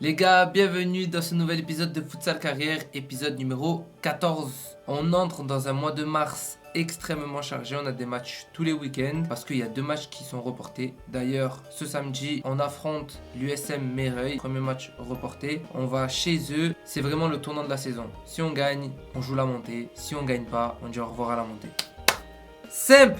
Les gars, bienvenue dans ce nouvel épisode de Futsal Carrière, épisode numéro 14. On entre dans un mois de mars extrêmement chargé, on a des matchs tous les week-ends parce qu'il y a 2 matchs qui sont reportés. D'ailleurs, ce samedi, on affronte l'USM Meyreuil, premier match reporté. On va chez eux, c'est vraiment le tournant de la saison. Si on gagne, on joue la montée. Si on gagne pas, on dit au revoir à la montée. Simple!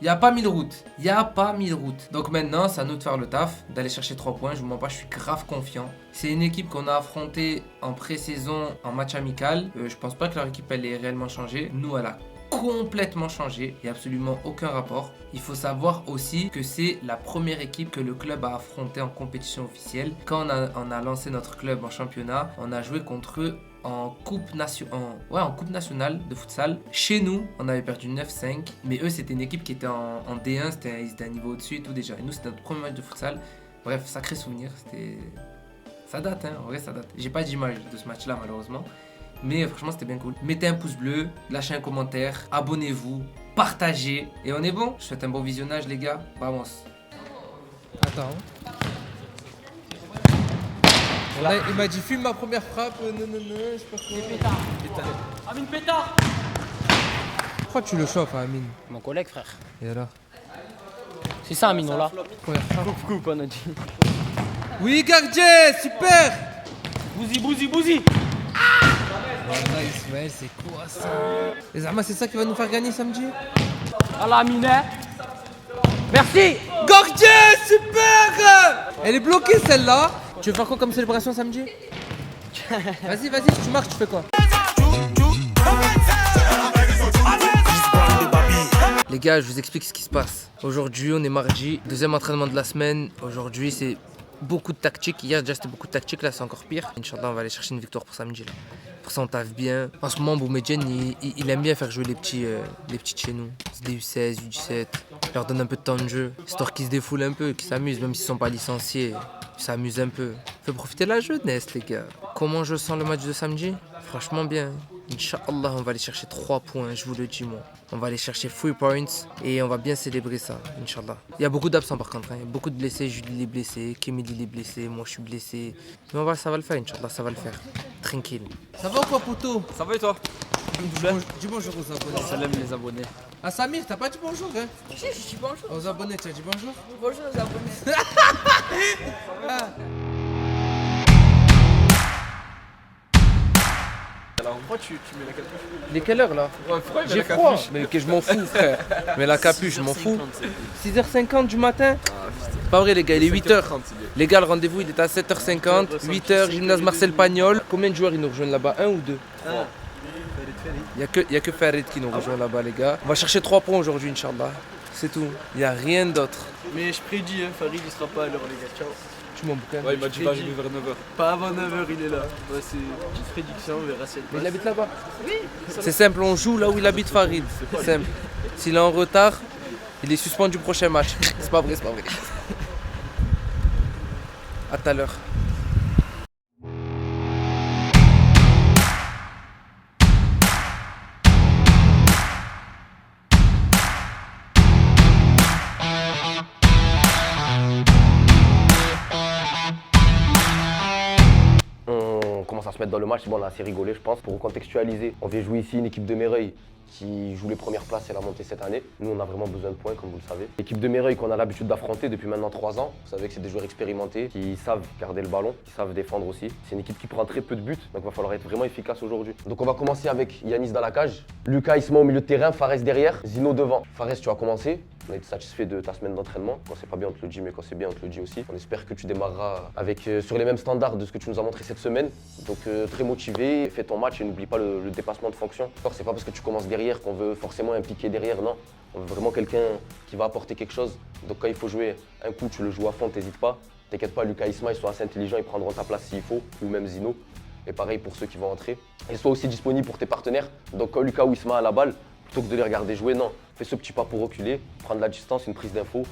Il n'y a pas 1000 routes. Il n'y a pas 1000 routes. Donc maintenant, c'est à nous de faire le taf, d'aller chercher 3 points. Je vous mens pas, je suis grave confiant. C'est une équipe qu'on a affrontée en pré-saison, en match amical. Je pense pas que leur équipe, elle ait réellement changé. Nous, elle a complètement changé. Il n'y a absolument aucun rapport. Il faut savoir aussi que c'est la première équipe que le club a affrontée en compétition officielle. Quand on a lancé notre club en championnat, on a joué contre eux en coupe nationale de futsal. Chez nous, on avait perdu 9-5, mais eux, c'était une équipe qui était en D1, ils étaient un niveau au-dessus et tout déjà. Et nous, c'était notre premier match de futsal. Bref, sacré souvenir. Ça date, hein, en vrai, ça date. J'ai pas d'image de ce match-là, malheureusement. Mais franchement, c'était bien cool. Mettez un pouce bleu, lâchez un commentaire, abonnez-vous, partagez. Et on est bon. Je vous souhaite un bon visionnage, les gars. Vamos. Attends. Là, il m'a dit filme ma première frappe, non, je sais pas quoi. Pétard. Amine Pétard. Pourquoi tu le chauffes, Amine? Mon collègue, frère. Et alors? C'est ça, Amine, là. Première frappe. Coupe, on a dit. Oui, gardien, super! Bouzi. Voilà, Ismaël, c'est quoi ça? Les Zama, c'est ça qui va nous faire gagner samedi? Allah, Amine. Merci. Gardien, super! Elle est bloquée celle-là. Tu veux faire quoi comme célébration samedi? Vas-y, si tu marques, tu fais quoi? Les gars, je vous explique ce qui se passe. Aujourd'hui, on est mardi, deuxième entraînement de la semaine. Aujourd'hui, c'est beaucoup de tactique. Hier, déjà, c'était beaucoup de tactique. Là, c'est encore pire. Inch'Allah, on va aller chercher une victoire pour samedi. Là. Pour ça, on taffe bien. En ce moment, Boumediene, il aime bien faire jouer les petits de chez nous. Des U16, U17. Il leur donne un peu de temps de jeu. Histoire qu'ils se défoulent un peu, qu'ils s'amusent, même s'ils sont pas licenciés. Ils s'amusent un peu. Fait profiter de la jeunesse, les gars. Comment je sens le match de samedi? Franchement bien. Inch'Allah, on va aller chercher 3 points, je vous le dis moi. On va aller chercher 3 points et on va bien célébrer ça, Inch'Allah. Il y a beaucoup d'absents par contre, hein. Il y a beaucoup de blessés. Julie est blessée, Kemili est blessé, moi je suis blessé. Mais ça va le faire, Inch'Allah, ça va le faire. Tranquille. Ça va ou quoi, poto? Ça va et toi? Dis bonjour aux abonnés. Salam les abonnés. Ah, Samir, t'as pas dit bonjour, hein? Si, je dis bonjour. Aux abonnés, tu as dit bonjour? Bonjour aux abonnés. Alors pourquoi tu mets la capuche? Il est quelle heure là? Ouais, pourquoi il met J'ai la froid. capuche? Mais que je m'en fous, frère. Mais la capuche, je m'en fous. 6h50 du matin? C'est pas vrai, les gars, il est 8h. Les gars, le rendez-vous il est à 7h50. 8h, gymnase Marcel Pagnol. Combien de joueurs ils nous rejoignent là-bas? 1 ou 2? Il n'y a que Farid qui nous rejoint là-bas, les gars. On va chercher 3 points aujourd'hui, Inch'Allah. C'est tout. Il n'y a rien d'autre. Mais je prédis, Farid il sera pas à l'heure les gars, ciao. Tu m'en boucanes. Ouais, il m'a dit va jouer vers 9h. Pas avant 9h il est là. Ouais, c'est une petite prédiction, on verra si elle Mais il passe. habite là-bas? Oui. C'est simple, on joue là où il habite Farid. C'est simple. S'il est en retard, il est suspendu du prochain match. C'est pas vrai. À tout à l'heure. On commence à se mettre dans le match, bon, on a assez rigolé je pense. Pour recontextualiser, on vient jouer ici une équipe de Meyreuil qui joue les premières places et la montée cette année. Nous on a vraiment besoin de points comme vous le savez. L'équipe de Meyreuil qu'on a l'habitude d'affronter depuis maintenant 3 ans. Vous savez que c'est des joueurs expérimentés qui savent garder le ballon, qui savent défendre aussi. C'est une équipe qui prend très peu de buts, donc il va falloir être vraiment efficace aujourd'hui. Donc on va commencer avec Yanis dans la cage, Lucas Isma au milieu de terrain, Fares derrière, Zino devant. Fares, tu vas commencer. On a été satisfait de ta semaine d'entraînement. Quand c'est pas bien, on te le dit, mais quand c'est bien, on te le dit aussi. On espère que tu démarreras avec, sur les mêmes standards de ce que tu nous as montré cette semaine. Donc très motivé, fais ton match et n'oublie pas le dépassement de fonction. C'est pas parce que tu commences derrière qu'on veut forcément impliquer derrière, non. On veut vraiment quelqu'un qui va apporter quelque chose. Donc quand il faut jouer un coup, tu le joues à fond, t'hésites pas. T'inquiète pas, Lucas Isma, ils sont assez intelligents, ils prendront ta place s'il faut, ou même Zino. Et pareil pour ceux qui vont entrer. Et sois aussi disponible pour tes partenaires. Donc quand Lucas ou Isma a la balle, plutôt que de les regarder jouer, non. Fais ce petit pas pour reculer, prendre la distance, une prise d'info.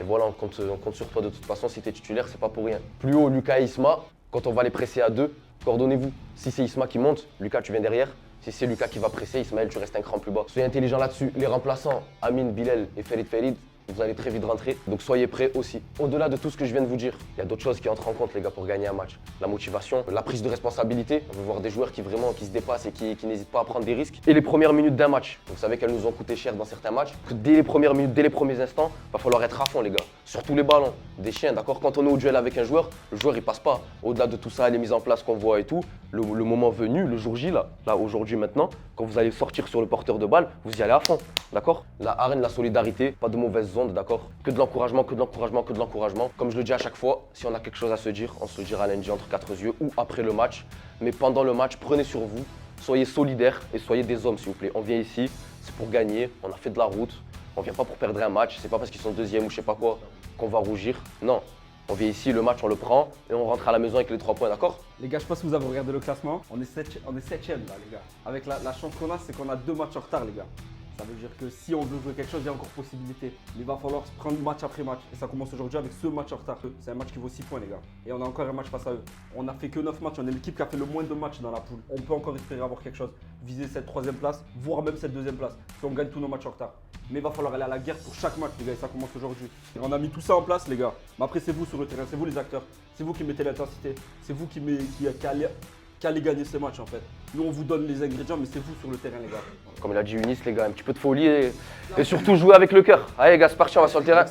Et voilà, on compte sur toi de toute façon. Si t'es titulaire, c'est pas pour rien. Plus haut, Lucas et Isma, quand on va les presser à 2, coordonnez-vous. Si c'est Isma qui monte, Lucas, tu viens derrière. Si c'est Lucas qui va presser, Ismaël, tu restes un cran plus bas. Soyez intelligent là-dessus. Les remplaçants, Amine, Bilal et Farid, vous allez très vite rentrer, donc soyez prêts aussi. Au-delà de tout ce que je viens de vous dire, il y a d'autres choses qui entrent en compte les gars pour gagner un match. La motivation, la prise de responsabilité, on veut voir des joueurs qui se dépassent et qui n'hésitent pas à prendre des risques. Et les premières minutes d'un match, vous savez qu'elles nous ont coûté cher dans certains matchs. Dès les premières minutes, dès les premiers instants, il va falloir être à fond les gars. Surtout les ballons, des chiens, d'accord? Quand on est au duel avec un joueur, le joueur il passe pas. Au-delà de tout ça, les mises en place qu'on voit et tout, le moment venu, le jour J là aujourd'hui maintenant, quand vous allez sortir sur le porteur de balle, vous y allez à fond, d'accord? La arène, la solidarité, pas de mauvaises ondes, d'accord? Que de l'encouragement, que de l'encouragement, que de l'encouragement. Comme je le dis à chaque fois, si on a quelque chose à se dire, on se le dira lundi entre quatre yeux ou après le match. Mais pendant le match, prenez sur vous, soyez solidaires et soyez des hommes s'il vous plaît. On vient ici, c'est pour gagner, on a fait de la route, on vient pas pour perdre un match, c'est pas parce qu'ils sont deuxième ou je sais pas quoi qu'on va rougir. Non, on vient ici, le match on le prend et on rentre à la maison avec les 3 points, d'accord? Les gars, je sais pas si vous avez regardé le classement. On est 7ème là, les gars. Avec la chance qu'on a, c'est qu'on a 2 matchs en retard, les gars. Ça veut dire que si on veut jouer quelque chose, il y a encore possibilité. Mais il va falloir se prendre match après match. Et ça commence aujourd'hui avec ce match en retard. C'est un match qui vaut 6 points, les gars. Et on a encore un match face à eux. On a fait que 9 matchs. On est l'équipe qui a fait le moins de matchs dans la poule. On peut encore espérer avoir quelque chose. Viser cette 3ème place, voire même cette 2ème place. Si on gagne tous nos matchs en retard. Mais il va falloir aller à la guerre pour chaque match, les gars. Et ça commence aujourd'hui. Et on a mis tout ça en place, les gars. Mais après, c'est vous sur le terrain. C'est vous les acteurs. C'est vous qui mettez l'intensité. C'est vous qui allez gagner ces matchs en fait. Nous on vous donne les ingrédients mais c'est vous sur le terrain les gars. Comme il a dit Unis les gars, un petit peu de folie et surtout jouer avec le cœur. Allez les gars, c'est parti, on va sur le terrain.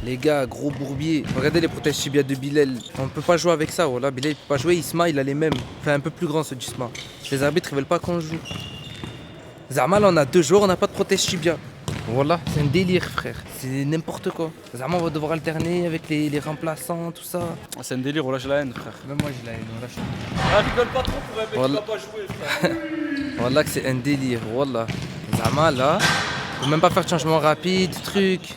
Les gars, gros bourbier. Regardez les protèges tibia de Bilal. On peut pas jouer avec ça. Voilà, Bilal il peut pas jouer. Isma il a les mêmes. Enfin un peu plus grand ce d'Isma. Les arbitres ils veulent pas qu'on joue. Zama là on a 2 jours, on n'a pas de protège tibia. Voilà, c'est un délire frère. C'est n'importe quoi. Zama on va devoir alterner avec les remplaçants, tout ça. C'est un délire, on lâche la haine frère. Même moi j'ai la haine, on lâche. Ah rigole pas trop pour un mec qui va pas jouer frère. Voilà que c'est un délire, voilà. Zama là, on peut même pas faire de changement rapide, truc.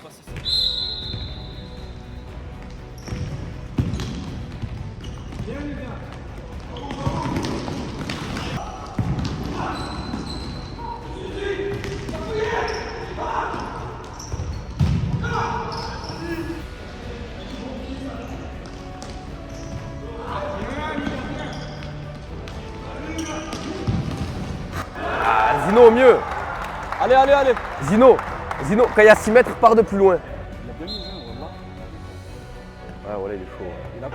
Zino au mieux. Allez, allez, allez. Zino, quand il y a 6 mètres, part de plus loin. Il a bien mis, hein, Ouais, voilà, il est chaud. il a...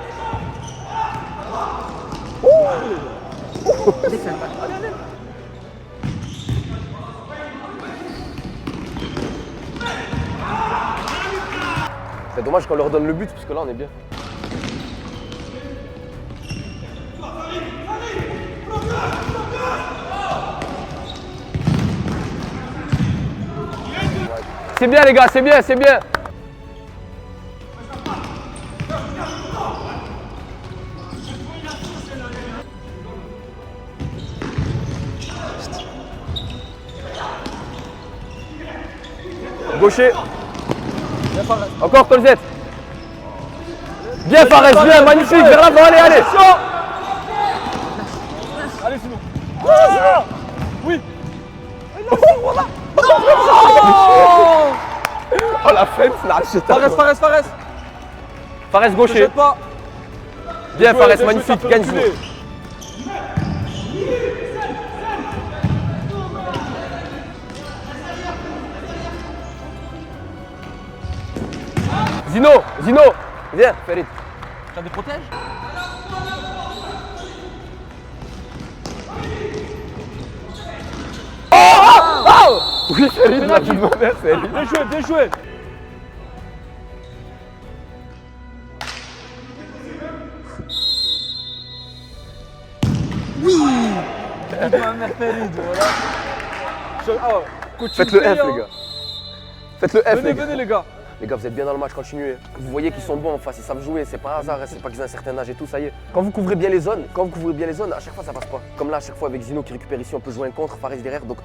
C'est dommage qu'on leur donne le but parce que là on est bien. C'est bien les gars, c'est bien, c'est bien. Gaucher. Encore Colzette. Bien Fares, bien, magnifique, vers l'avant, allez, allez. Allez sinon. Oui. Oh la fête, là, je Fares Ne gaucher. jette pas. Bien Bien joué, Fares, magnifique, ça peut gagne reculer. Zino, viens, Ferid. T'as des protèges? Oui, Ferid, là, tu demandais, Ferid. Bien joué, bien joué. Oui. Ma mère Ferid, voilà. Faites le F, les gars. Faites le F, Venez, les gars. venez les gars. Les gars, vous êtes bien dans le match, continuez. Vous voyez qu'ils sont bons en face, ils savent jouer, c'est pas un hasard, c'est pas qu'ils ont un certain âge et tout, ça y est. Quand vous couvrez bien les zones, à chaque fois ça passe pas. Comme là, à chaque fois avec Zino qui récupère ici, on peut jouer un contre, Fares derrière, donc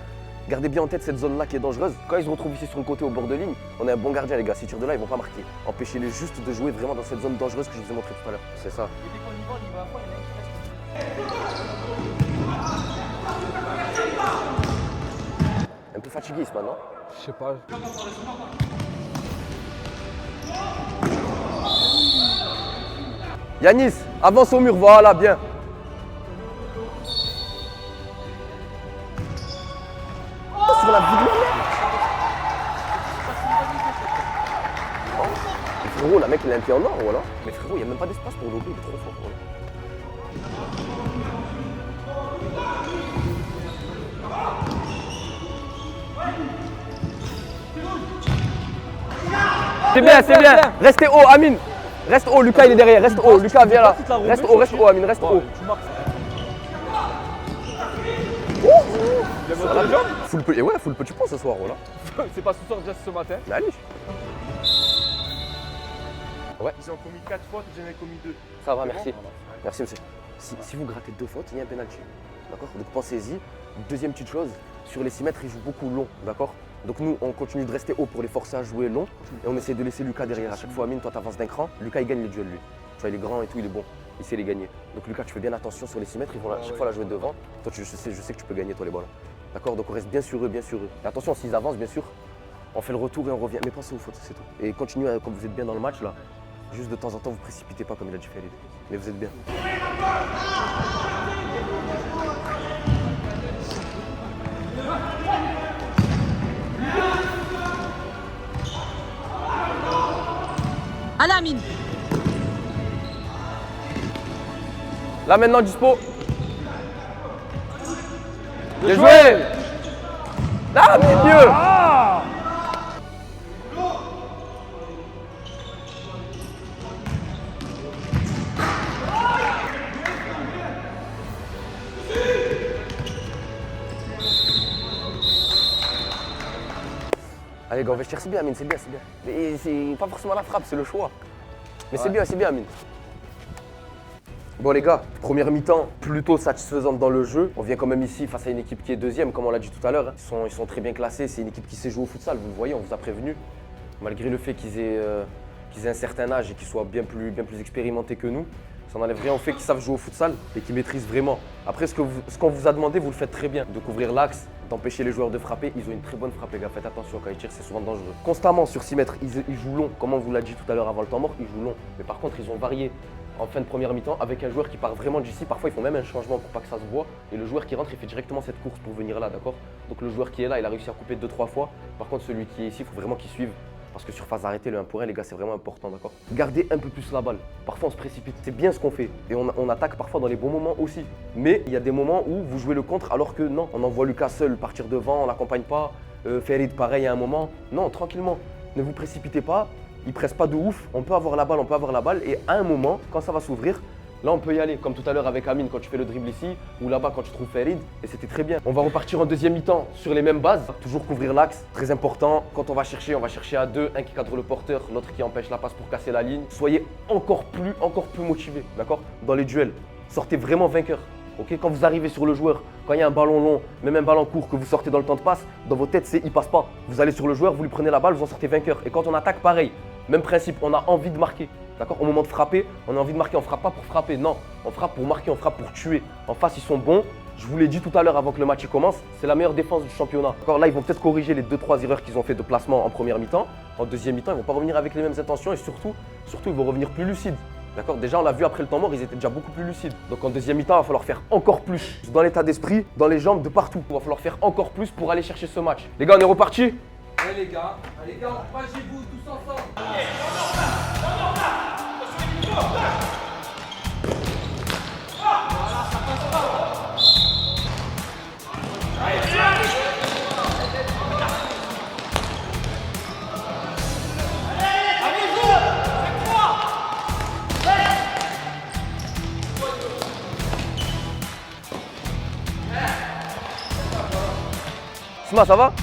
gardez bien en tête cette zone-là qui est dangereuse. Quand ils se retrouvent ici sur le côté au bord de ligne, on a un bon gardien les gars, s'ils tirent de là, ils vont pas marquer. Empêchez-les juste de jouer vraiment dans cette zone dangereuse que je vous ai montré tout à l'heure. C'est ça. Un peu fatigué ce maintenant. Je sais pas. Yanis, avance au mur, voilà, bien. Sur la vidéo. Frérot, la mec, il a un pied en or, voilà. Mais frérot, il n'y a même pas d'espace pour doubler, il est trop fort. Voilà. C'est bien, c'est bien. Restez haut, Amine. Reste haut, Lucas, il est derrière. Reste haut, Lucas, viens là. Reste haut, Amine, reste haut. Full petit pont ce soir, voilà. C'est pas ce soir, déjà ce matin. Mais allez. Ils ont commis 4 fautes, j'en ai commis 2. Ça va, merci. Merci, monsieur. Si vous grattez 2 fautes, il y a un penalty. D'accord? Donc pensez-y. Deuxième petite chose, sur les 6 mètres, ils jouent beaucoup long. D'accord? Donc nous, on continue de rester haut pour les forcer à jouer long. Et on essaie de laisser Lucas derrière. À chaque fois, Amine, toi, t'avances d'un cran. Lucas, il gagne les duels, lui. Tu vois, il est grand et tout, il est bon. Il sait les gagner. Donc Lucas, tu fais bien attention sur les 6 mètres. Ils vont à chaque fois la jouer devant. Toi, je sais que tu peux gagner, toi, les balles. D'accord? Donc on reste bien sur eux, bien sûr. Et attention, s'ils avancent, bien sûr, on fait le retour et on revient. Mais pensez aux fautes, c'est tout. Et continuez, comme vous êtes bien dans le match, là. Juste de temps en temps, vous précipitez pas comme il a dit Farid. Mais vous êtes bien. Allez, Amine. Là maintenant, dispo. Bien joué. Là, milieu. Allez, gars, on va chercher bien, Amine, c'est bien, c'est bien. Mais c'est pas forcément la frappe, c'est le choix. Mais c'est bien, Amine. Bon les gars, première mi-temps plutôt satisfaisante dans le jeu. On vient quand même ici face à une équipe qui est deuxième, comme on l'a dit tout à l'heure. Ils sont très bien classés, c'est une équipe qui sait jouer au futsal, vous le voyez, on vous a prévenu. Malgré le fait qu'ils aient un certain âge et qu'ils soient bien plus expérimentés que nous, ça n'enlève rien au fait qu'ils savent jouer au futsal et qu'ils maîtrisent vraiment. Après, ce qu'on vous a demandé, vous le faites très bien. De couvrir l'axe, d'empêcher les joueurs de frapper. Ils ont une très bonne frappe, les gars. Faites attention, quand ils tirent, c'est souvent dangereux. Constamment sur 6 mètres, ils jouent long. Comme on vous l'a dit tout à l'heure avant le temps mort, ils jouent long. Mais par contre, ils ont varié en fin de première mi-temps avec un joueur qui part vraiment d'ici. Parfois, ils font même un changement pour pas que ça se voit. Et le joueur qui rentre, il fait directement cette course pour venir là, d'accord? Donc le joueur qui est là, il a réussi à couper 2-3 fois. Par contre, celui qui est ici, il faut vraiment qu'il suive. Parce que sur phase arrêtée, le 1 pour 1, les gars, c'est vraiment important, d'accord? Gardez un peu plus la balle. Parfois, on se précipite. C'est bien ce qu'on fait. Et on attaque parfois dans les bons moments aussi. Mais il y a des moments où vous jouez le contre alors que non. On envoie Lucas seul partir devant, on l'accompagne pas. Farid, pareil, à un moment. Non, tranquillement. Ne vous précipitez pas. Il presse pas de ouf. On peut avoir la balle, Et à un moment, quand ça va s'ouvrir, là, on peut y aller, comme tout à l'heure avec Amine quand tu fais le dribble ici, ou là-bas quand tu trouves Farid, et c'était très bien. On va repartir en deuxième mi-temps sur les mêmes bases, toujours couvrir l'axe, très important. Quand on va chercher à 2, un qui cadre le porteur, l'autre qui empêche la passe pour casser la ligne. Soyez encore plus motivés, d'accord? Dans les duels, sortez vraiment vainqueur. Ok, quand vous arrivez sur le joueur, quand il y a un ballon long, même un ballon court que vous sortez dans le temps de passe, dans vos têtes, c'est il passe pas. Vous allez sur le joueur, vous lui prenez la balle, vous en sortez vainqueur. Et quand on attaque, pareil, même principe, on a envie de marquer. D'accord? Au moment de frapper, on a envie de marquer. On ne frappe pas pour frapper, non. On frappe pour marquer, on frappe pour tuer. En face, ils sont bons. Je vous l'ai dit tout à l'heure avant que le match commence, c'est la meilleure défense du championnat. D'accord? Là, ils vont peut-être corriger les 2-3 erreurs qu'ils ont fait de placement en première mi-temps. En deuxième mi-temps, ils ne vont pas revenir avec les mêmes intentions et surtout, ils vont revenir plus lucides. D'accord? Déjà, on l'a vu après le temps mort, ils étaient déjà beaucoup plus lucides. Donc en deuxième mi-temps, il va falloir faire encore plus. Dans l'état d'esprit, dans les jambes, de partout. Il va falloir faire encore plus pour aller chercher ce match. Les gars, on est reparti? Allez les gars, encouragez-vous tous ensemble. Sma, ça va?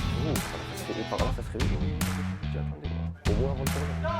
Par là, ça se réveille. J'ai attendez, au moins avant le tournoi.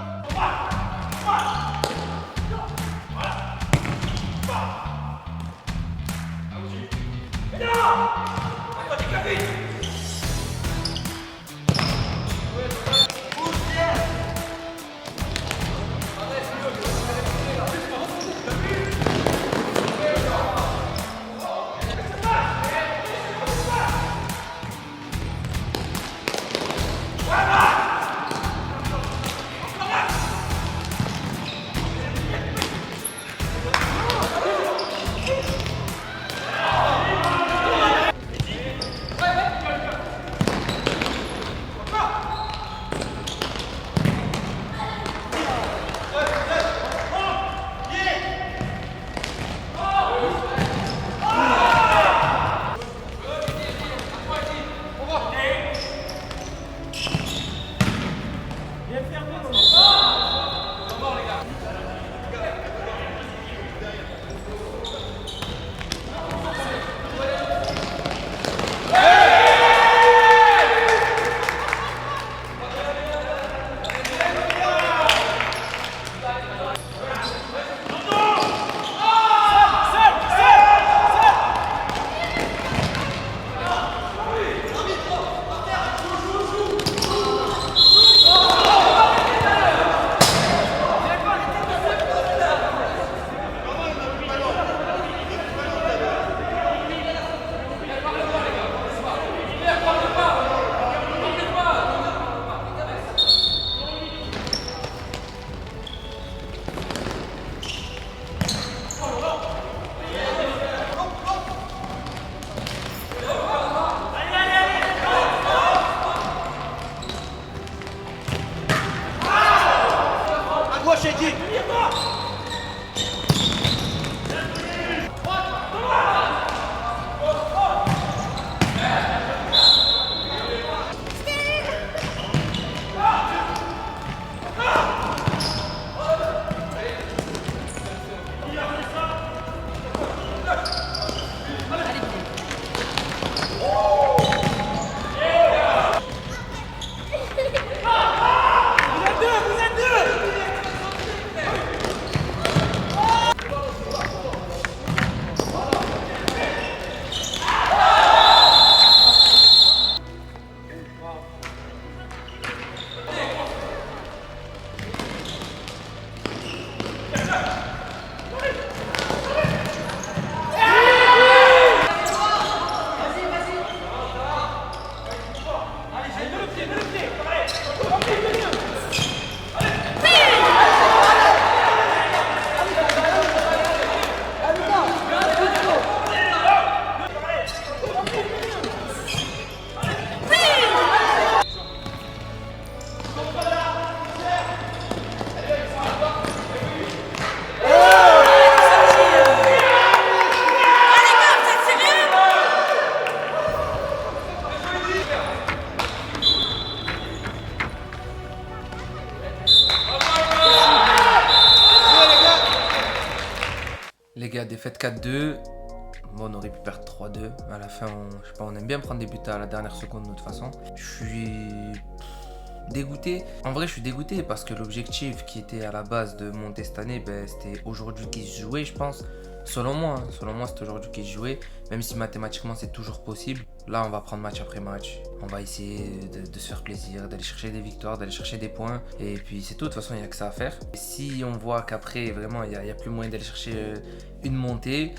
défaite 4-2. Bon, on aurait pu perdre 3-2. À la fin, je sais pas, on aime bien prendre des buts à la dernière seconde de toute façon. Je suis dégoûté. En vrai, je suis dégoûté parce que l'objectif qui était à la base de monter cette année, c'était aujourd'hui qui se jouait, je pense. Selon moi, c'est aujourd'hui qui se jouait. Même si mathématiquement, c'est toujours possible. Là, on va prendre match après match. On va essayer de se faire plaisir, d'aller chercher des victoires, d'aller chercher des points. Et puis, c'est tout. De toute façon, il n'y a que ça à faire. Et si on voit qu'après, vraiment, il n'y a plus moyen d'aller chercher une montée,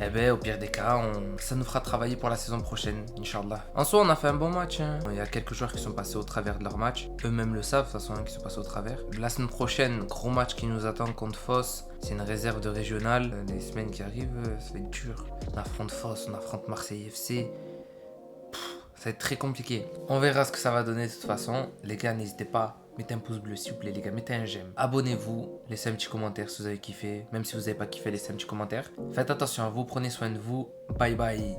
eh ben, au pire des cas, ça nous fera travailler pour la saison prochaine, Inch'Allah. En soi, on a fait un bon match. Il y a quelques joueurs qui sont passés au travers de leur match. Eux-mêmes le savent, de toute façon, qui sont passés au travers. La semaine prochaine, gros match qui nous attend contre Foss. C'est une réserve de régional. Les semaines qui arrivent, ça va être dur. On affronte Foss, on affronte Marseille FC. Ça va être très compliqué. On verra ce que ça va donner de toute façon. Les gars, n'hésitez pas. Mettez un pouce bleu s'il vous plaît les gars, mettez un j'aime. Abonnez-vous, laissez un petit commentaire si vous avez kiffé. Même si vous n'avez pas kiffé, laissez un petit commentaire. Faites attention à vous, prenez soin de vous. Bye bye.